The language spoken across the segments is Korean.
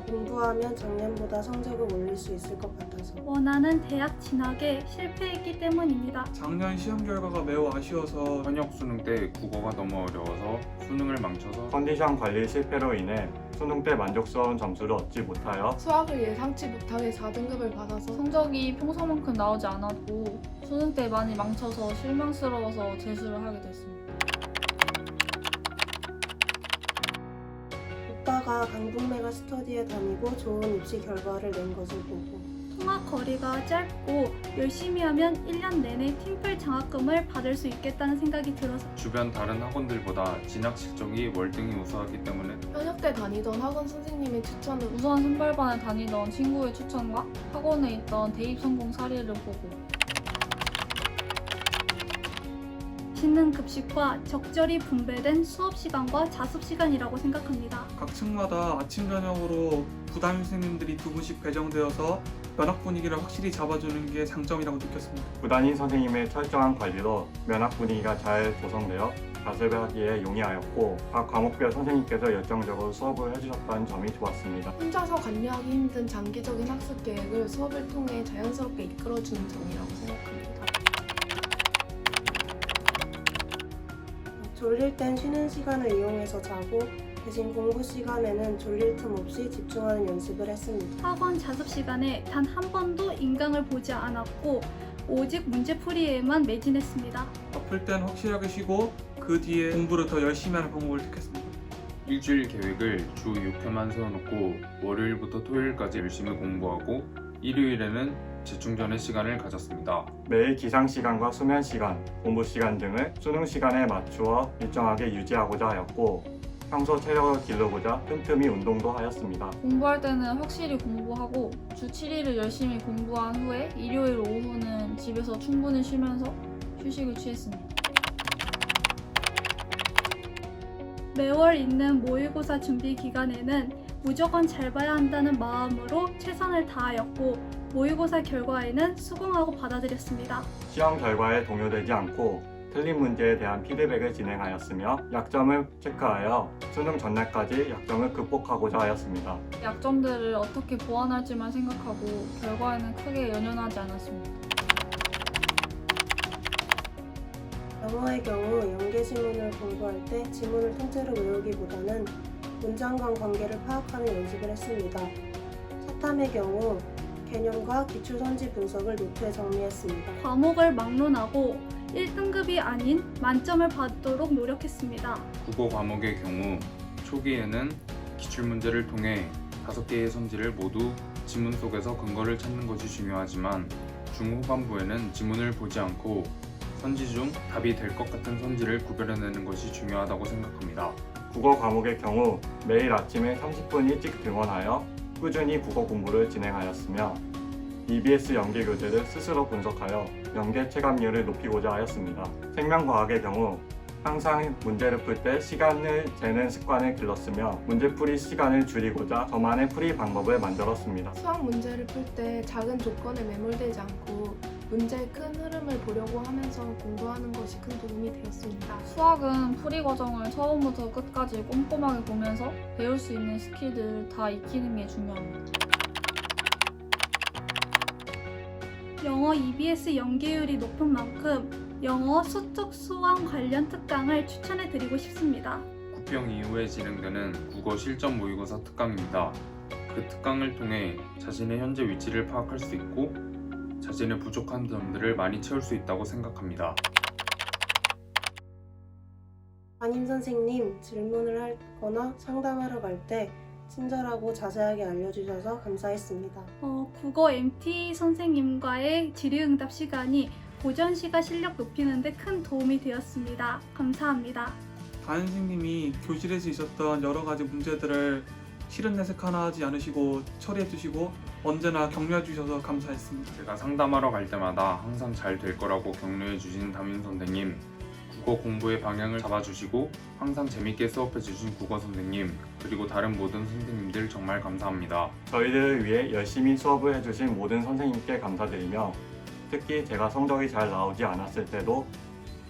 공부하면 작년보다 성적을 올릴 수 있을 것 같아서. 원하는 대학 진학에 실패했기 때문입니다. 작년 시험 결과가 매우 아쉬워서 현역 수능 때 국어가 너무 어려워서 수능을 망쳐서 컨디션 관리 실패로 인해 수능 때 만족스러운 점수를 얻지 못하여 수학을 예상치 못하게 4등급을 받아서 성적이 평소만큼 나오지 않았고 수능 때 많이 망쳐서 실망스러워서 재수를 하게 됐습니다. 오빠가 강북메가 스터디에 다니고 좋은 입시 결과를 낸 것을 보고 통학 거리가 짧고 열심히 하면 1년 내내 팀플 장학금을 받을 수 있겠다는 생각이 들어서 주변 다른 학원들보다 진학 실적이 월등히 우수하기 때문에 현역 때 다니던 학원 선생님의 추천을 우선 선발반에 다니던 친구의 추천과 학원에 있던 대입 성공 사례를 보고 맛있는 급식과 적절히 분배된 수업 시간과 자습 시간이라고 생각합니다. 각 층마다 아침 저녁으로 부담임 선생님들이 2분씩 배정되어서 면학 분위기를 확실히 잡아주는 게 장점이라고 느꼈습니다. 부단임 선생님의 철저한 관리로 면학 분위기가 잘 조성되어 자습을 하기에 용이하였고 각 과목별 선생님께서 열정적으로 수업을 해주셨다는 점이 좋았습니다. 혼자서 관리하기 힘든 장기적인 학습 계획을 수업을 통해 자연스럽게 이끌어주는 점이라고 생각합니다. 졸릴 땐 쉬는 시간을 이용해서 자고 대신 공부 시간에는 졸릴 틈 없이 집중하는 연습을 했습니다. 학원 자습 시간에 단 한 번도 인강을 보지 않았고 오직 문제풀이에만 매진했습니다. 아플 땐 확실하게 쉬고 그 뒤에 공부를 더 열심히 하는 방법을 택했습니다. 일주일 계획을 주 6회만 세워놓고 월요일부터 토요일까지 열심히 공부하고 일요일에는 재충전의 시간을 가졌습니다. 매일 기상 시간과 수면 시간, 공부 시간 등을 수능 시간에 맞추어 일정하게 유지하고자 하였고 평소 체력을 기르고자 틈틈이 운동도 하였습니다. 공부할 때는 확실히 공부하고 주 7일을 열심히 공부한 후에 일요일 오후는 집에서 충분히 쉬면서 휴식을 취했습니다. 매월 있는 모의고사 준비 기간에는 무조건 잘 봐야 한다는 마음으로 최선을 다하였고 모의고사 결과에는 수긍하고 받아들였습니다. 시험 결과에 동요되지 않고 틀린 문제에 대한 피드백을 진행하였으며 약점을 체크하여 수능 전날까지 약점을 극복하고자 하였습니다. 약점들을 어떻게 보완할지만 생각하고 결과에는 크게 연연하지 않았습니다. 영어의 경우 연계 지문을 공부할 때 지문을 통째로 외우기보다는 문장 간 관계를 파악하는 연습을 했습니다. 사탐의 경우 개념과 기출 선지 분석을 노트에 정리했습니다. 과목을 막론하고 1등급이 아닌 만점을 받도록 노력했습니다. 국어 과목의 경우 초기에는 기출문제를 통해 5개의 선지를 모두 지문 속에서 근거를 찾는 것이 중요하지만 중후반부에는 지문을 보지 않고 선지 중 답이 될 것 같은 선지를 구별해내는 것이 중요하다고 생각합니다. 국어 과목의 경우 매일 아침에 30분 일찍 등원하여 꾸준히 국어 공부를 진행하였으며 EBS 연계 교재를 스스로 분석하여 연계 체감률을 높이고자 하였습니다. 생명과학의 경우 항상 문제를 풀 때 시간을 재는 습관을 길렀으며 문제풀이 시간을 줄이고자 저만의 풀이 방법을 만들었습니다. 수학 문제를 풀 때 작은 조건에 매몰되지 않고 문제의 큰 흐름을 보려고 하면서 공부하는 것이 큰 도움이 되었습니다. 수학은 풀이 과정을 처음부터 끝까지 꼼꼼하게 보면서 배울 수 있는 스킬들을 다 익히는 게 중요합니다. 영어 EBS 연계율이 높은 만큼 영어 수적 수완 관련 특강을 추천해 드리고 싶습니다. 국병 이후에 진행되는 국어 실전 모의고사 특강입니다. 그 특강을 통해 자신의 현재 위치를 파악할 수 있고 자신의 부족한 점들을 많이 채울 수 있다고 생각합니다. 담임 선생님 질문을 하거나 상담하러 갈 때 친절하고 자세하게 알려주셔서 감사했습니다. 국어 MT 선생님과의 질의응답 시간이 고전 시가 실력 높이는 데 큰 도움이 되었습니다. 감사합니다. 담임 선생님이 교실에서 있었던 여러 가지 문제들을 싫은 내색 하나 하지 않으시고 처리해 주시고 언제나 격려해 주셔서 감사했습니다. 제가 상담하러 갈 때마다 항상 잘 될 거라고 격려해 주신 담임 선생님, 국어 공부의 방향을 잡아주시고 항상 재밌게 수업해 주신 국어 선생님, 그리고 다른 모든 선생님들 정말 감사합니다. 저희들을 위해 열심히 수업을 해주신 모든 선생님께 감사드리며 특히 제가 성적이 잘 나오지 않았을 때도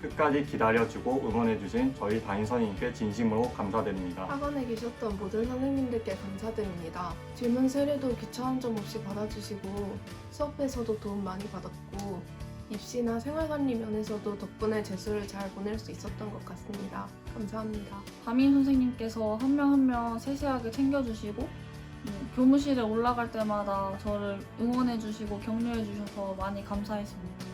끝까지 기다려주고 응원해주신 저희 담임 선생님께 진심으로 감사드립니다. 학원에 계셨던 모든 선생님들께 감사드립니다. 질문 세례도 귀찮은 점 없이 받아주시고 수업에서도 도움 많이 받았고 입시나 생활관리 면에서도 덕분에 재수를 잘 보낼 수 있었던 것 같습니다. 감사합니다. 담임 선생님께서 한 명 한 명 세세하게 챙겨주시고 교무실에 올라갈 때마다 저를 응원해주시고 격려해주셔서 많이 감사했습니다.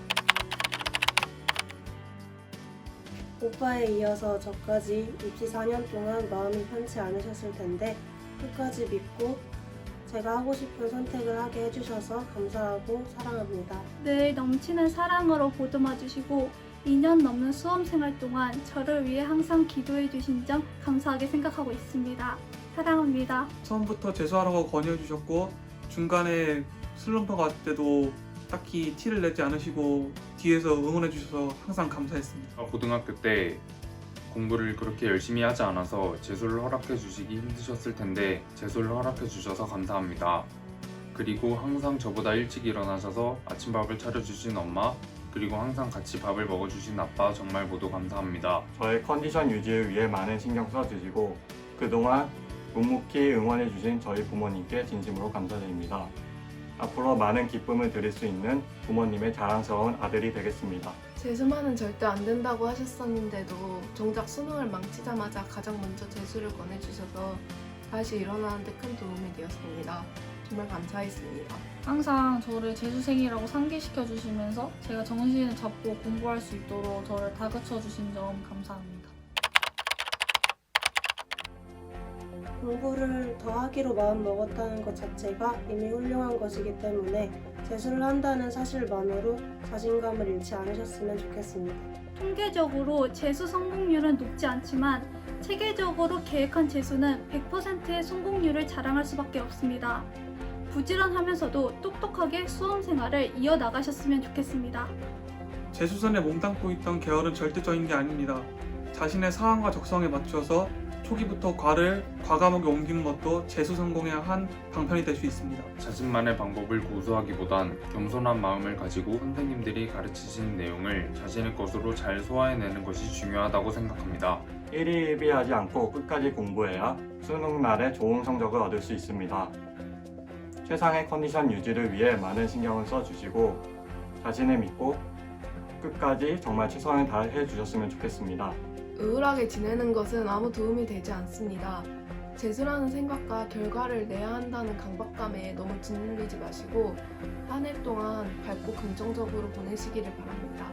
오빠에 이어서 저까지 입시 4년 동안 마음이 편치 않으셨을 텐데 끝까지 믿고 제가 하고 싶은 선택을 하게 해주셔서 감사하고 사랑합니다. 늘 넘치는 사랑으로 보듬어 주시고 2년 넘는 수험생활 동안 저를 위해 항상 기도해 주신 점 감사하게 생각하고 있습니다. 사랑합니다. 처음부터 재수하라고 권유해 주셨고 중간에 슬럼프가 왔을 때도 딱히 티를 내지 않으시고 뒤에서 응원해 주셔서 항상 감사했습니다. 고등학교 때 공부를 그렇게 열심히 하지 않아서 재수를 허락해 주시기 힘드셨을 텐데 재수를 허락해 주셔서 감사합니다. 그리고 항상 저보다 일찍 일어나셔서 아침밥을 차려주신 엄마, 그리고 항상 같이 밥을 먹어주신 아빠 정말 모두 감사합니다. 저의 컨디션 유지를 위해 많은 신경 써주시고 그동안 묵묵히 응원해주신 저희 부모님께 진심으로 감사드립니다. 앞으로 많은 기쁨을 드릴 수 있는 부모님의 자랑스러운 아들이 되겠습니다. 재수만은 절대 안 된다고 하셨었는데도 정작 수능을 망치자마자 가장 먼저 재수를 권해주셔서 다시 일어나는데 큰 도움이 되었습니다. 정말 감사했습니다. 항상 저를 재수생이라고 상기시켜 주시면서 제가 정신을 잡고 공부할 수 있도록 저를 다그쳐 주신 점 감사합니다. 공부를 더 하기로 마음 먹었다는 것 자체가 이미 훌륭한 것이기 때문에 재수를 한다는 사실만으로 자신감을 잃지 않으셨으면 좋겠습니다. 통계적으로 재수 성공률은 높지 않지만 체계적으로 계획한 재수는 100%의 성공률을 자랑할 수밖에 없습니다. 부지런하면서도 똑똑하게 수험 생활을 이어나가셨으면 좋겠습니다. 재수선에 몸담고 있던 계열은 절대적인 게 아닙니다. 자신의 상황과 적성에 맞춰서 초기부터 과과목에 옮기는 것도 재수 성공의 한 방편이 될 수 있습니다. 자신만의 방법을 고수하기보단 겸손한 마음을 가지고 선생님들이 가르치신 내용을 자신의 것으로 잘 소화해내는 것이 중요하다고 생각합니다. 일희일비하지 않고 끝까지 공부해야 수능날에 좋은 성적을 얻을 수 있습니다. 최상의 컨디션 유지를 위해 많은 신경을 써주시고 자신을 믿고 끝까지 정말 최선을 다해 주셨으면 좋겠습니다. 우울하게 지내는 것은 아무 도움이 되지 않습니다. 재수라는 생각과 결과를 내야 한다는 강박감에 너무 짓눌리지 마시고 한 해 동안 밝고 긍정적으로 보내시기를 바랍니다.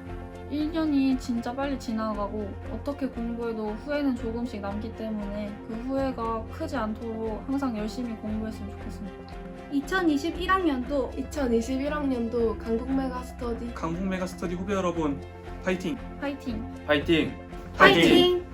1년이 진짜 빨리 지나가고 어떻게 공부해도 후회는 조금씩 남기 때문에 그 후회가 크지 않도록 항상 열심히 공부했으면 좋겠습니다. 2021학년도 2021학년도 강북메가스터디 강북 메가스터디 후배 여러분, 파이팅! 파이팅! 파이팅! 파이팅!